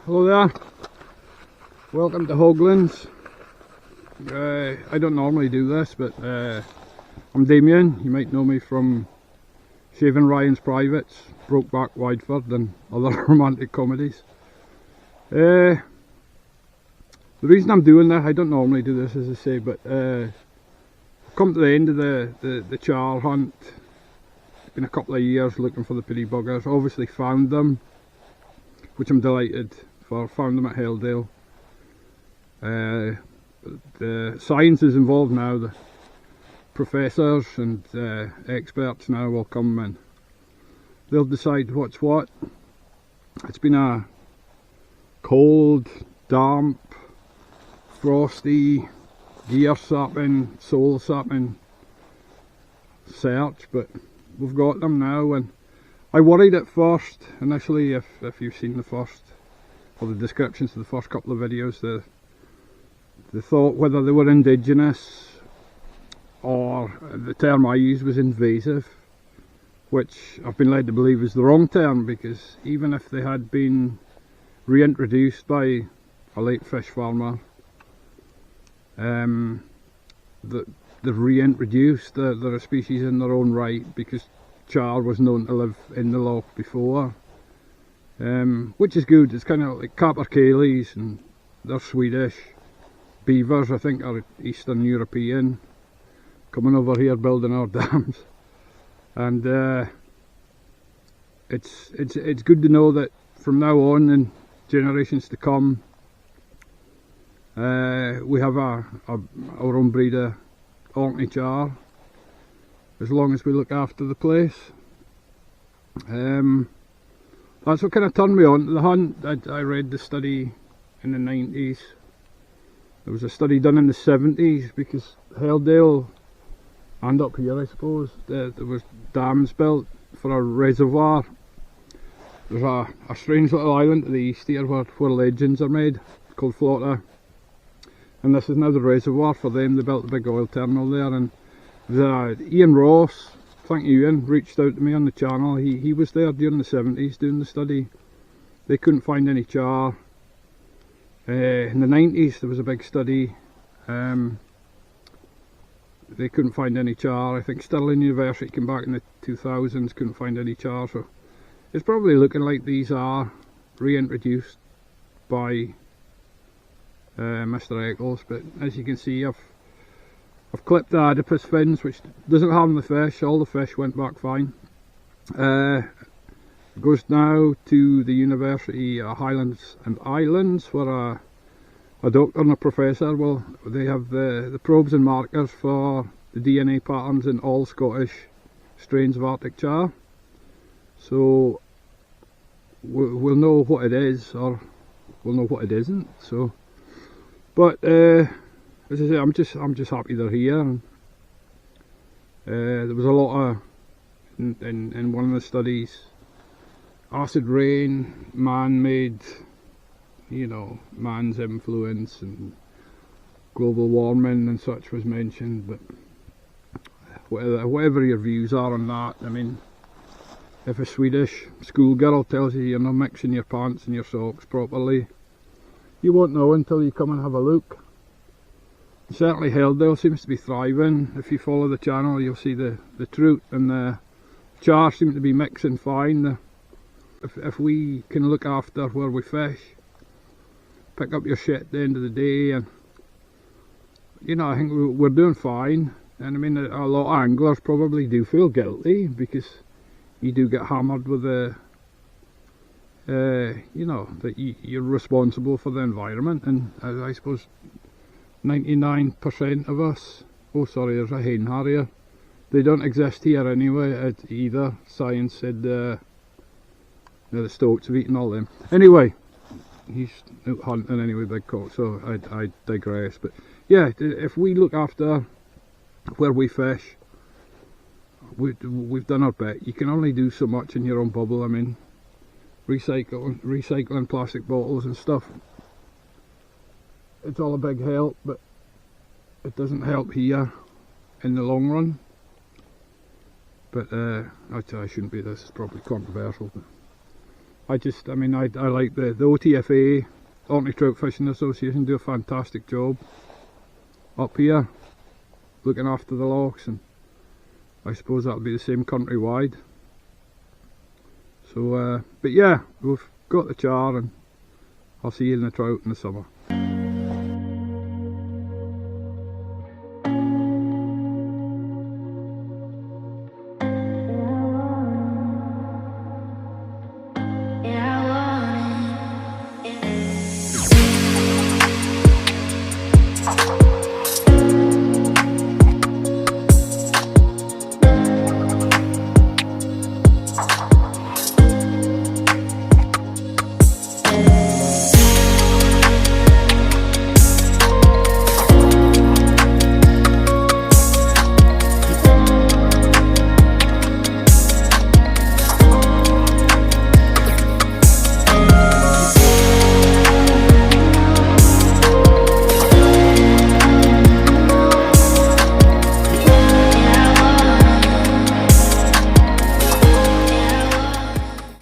Hello there, welcome to Hoglands. I don't normally do this, but I'm Damien. You might know me from Shaving Ryan's Privates, Brokeback Wideford and other romantic comedies. The reason I'm doing that, I don't normally do this as I say, but I've come to the end of the char hunt. It's been a couple of years looking for the pretty buggers. Obviously found them, which I'm delighted for. Found them at Heldale. The science is involved now. The professors and experts now will come and they'll decide what's what. It's been a cold, damp, frosty, gear sapping, soul sapping search, but we've got them now. And I worried at first, initially, if you've seen the first, or the descriptions of the first couple of videos, the thought whether they were indigenous, or the term I used was invasive, which I've been led to believe is the wrong term, because even if they had been reintroduced by a late fish farmer, they're reintroduced, they're a species in their own right, because char was known to live in the loch before, which is good. It's kind of like capercaillies, and they're Swedish. Beavers, I think, are Eastern European, coming over here building our dams, and it's good to know that from now on and generations to come, we have our own breed of Orkney char, as long as we look after the place. That's what kind of turned me on to the hunt. I read the study in the 90s. There was a study done in the 70s, because Heldale, and up here I suppose, there was dams built for a reservoir. There's a strange little island to the east here where legends are made, called Flotta, and this is now the reservoir for them. They built a big oil terminal there, and Ian Ross, thank you Ian, reached out to me on the channel. He was there during the 70s doing the study. They couldn't find any char. In the 90s there was a big study. They couldn't find any char. I think Stirling University came back in the 2000s, couldn't find any char, so it's probably looking like these are reintroduced by Mr. Eccles. But as you can see, I've clipped the adipose fins, which doesn't harm the fish. All the fish went back fine. It goes now to the University of Highlands and Islands, where a doctor and a professor, well, they have the probes and markers for the DNA patterns in all Scottish strains of Arctic char. So we'll know what it is, or we'll know what it isn't. So, but as I say, I'm just happy they're here. And, there was a lot of in one of the studies, acid rain, man-made, you know, man's influence and global warming and such was mentioned. But whatever your views are on that, I mean, if a Swedish schoolgirl tells you you're not mixing your pants and your socks properly, you won't know until you come and have a look. Certainly Heldale seems to be thriving. If you follow the channel, you'll see the trout and the char seem to be mixing fine. If we can look after where we fish, pick up your shit at the end of the day, and you know, I think we're doing fine. And I mean, a lot of anglers probably do feel guilty, because you do get hammered with the you know, that you're responsible for the environment. And I suppose 99% of us, oh sorry, there's a hen harrier, they don't exist here anyway either. Science said the stoats have eaten all them. Anyway, he's out hunting anyway, big cock, so I digress. But yeah, if we look after where we fish, we've done our bit. You can only do so much in your own bubble. I mean, recycling plastic bottles and stuff, it's all a big help, but it doesn't help here in the long run. But I shouldn't be, this is probably controversial, but I mean, I like the OTFA, Orkney Trout Fishing Association, do a fantastic job up here, looking after the lochs, and I suppose that'll be the same countrywide. So, but yeah, we've got the char, and I'll see you in the trout in the summer.